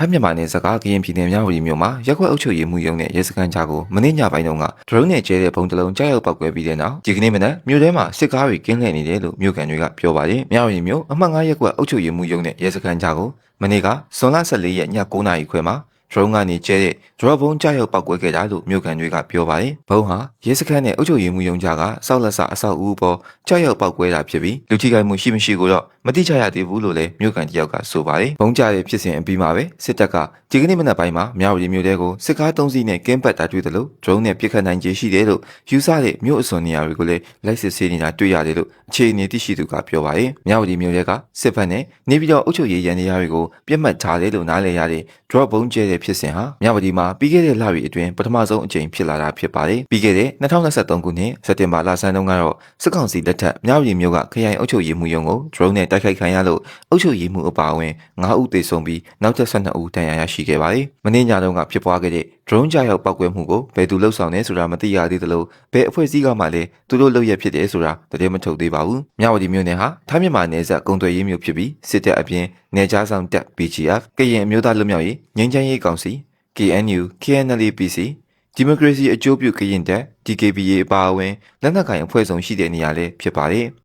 ထိုင်းမြန်မာနယ်စပ်ကကရင်ပြည်နယ်မြဝတီမြို့မှာရက်ကွက်အုပ်ချုပ်ရေးမှုရုံးနဲ့ရဲစခန်းကြားကိုမနေ့ညပိုင်းတုန်းကဒရုန်းနဲ့ကျဲတဲ့ဘုံတလုံးကြားရောက်ပောက်ကွဲပြီးတဲ့နောက်ဒီကနေ့မနက်မြို့ထဲမှာစစ်ကားတွေကင်းလှည့်နေတယ်လို့မြို့ကန်တွေကပြောပါတယ်။မြဝတီမြို့အမှတ်9ရက်ကွက်အုပ်ချုပ်ရေးမှုရုံးနဲ့ရဲစခန်းကြားကိုမနေ့ကဇွန်လ14ရက်ည9:00နာရီခွဲမှာဒရုန်းကနေကျဲတဲ့ဒရော့ဘုံကြားရောက်ပောက်ကွဲခဲ့တာလို့မြို့ကန်တွေကပြောပါတယ်။ဘုံဟာရဲစခန်းနဲ့အုပ်ချုပ်ရေးမှုရုံးကြားကစောက်လက်စအဆောက်အဦပေါ်ကြားရောက်ပောက်ကွဲတာဖြစ်ပြီးလူထိခိုက်မှုရှိမရှိကိုတော့မတိကျရသေးဘူးလို့လည်းမြို့ကန်တယောက်ကဆိုပါတယ်။ဘုံကြားတဲ့ဖြစ်စဉ်အပြီးမှာပဲစစ်တပ်ကဒီကနေ့မနက်ပိုင်းမှာမြဝတီမြို့တဲကိုစစ်ကား3စီးနဲ့ကင်းပတ်တာတွေ့တယ်လို့ဒရုန်းနဲ့ပစ်ခတ်နိုင်ခြေရှိတယ်လို့ယူဆတဲ့မြို့အစွန်နေရာတွေကိုလည်းလိုက်စစ်ဆေးနေတာတွေ့ရတယ်လို့အခြေအနေသိရှိသူကပြောပါတယ်။မြဝတီမြို့တဲကစစ်ဖက်နဲ့နေပြည်တော်အုပ်ချုပ်ရေးရန်တရားတွေကိုပြစ်မှတ်ထားတယ်လို့နားလည်ရတဲ့ဒရော့ဘုံကျဲတဲ့ဖြစ်စဉ်ဟာမြဝတီမှာပြီးခဲ့တဲ့လတွေအတွင်းပထမဆုံးအကြိမ်ဖြစ်လာတာဖြစ်ပါတယ်။ပြီးခဲ့တဲ့2023ခုနှစ်စက်တင်ဘာလဆန်းတုန်းကတော့စစ်ကောင်စီလက်ထက်မြဝတီမြို့ကခရိုင်အုပ်ချုပ်ရေးမှုရုံးကိုဒရုန်းနဲ့တိုက်ခိုက်ခံရလို့အုပ်ချုပ်ရေးမှုအပါအဝင်9ဦးသေဆုံးပြီးနောက်ထပ်12ဦးဒဏ်ရာရရှိခဲ့ပါတယ်။မနေ့ညတုန်းကဖြစ်ပွားခဲ့တဲ့ဒရုန်းကြားရောက်ပောက်ကွဲမှုကိုဘယ်သူလှုပ်ဆောင်နေဆိုတာမသိရသေးသလိုဘယ်အဖွဲ့အစည်းကမှလည်းသူတို့လုပ်ရဖြစ်တယ်ဆိုတာသတင်းမထုတ်သေးပါဘူး။မြဝတီမြို့နယ်ဟာထိုင်းမြန်မာနယ်စပ်ကုန်သွယ်ရေးမြို့ဖြစ်ပြီးစစ်တပ်အပြင်နယ်ခြားဆောင်တပ် BGF ကရင်အမျိုးသားလွတ်မြောက်ရေးငြိမ်းချမ်းရေးကောင်စီ KNU KNLA-PC ဒီမိုကရေစီအကျိုးပြုကရင်တပ် DKBA အပါအဝင်လက်နက်ကိုင်အဖွဲ့အစည်းရှိတဲ့နေရာလေးဖြစ်ပါတယ်။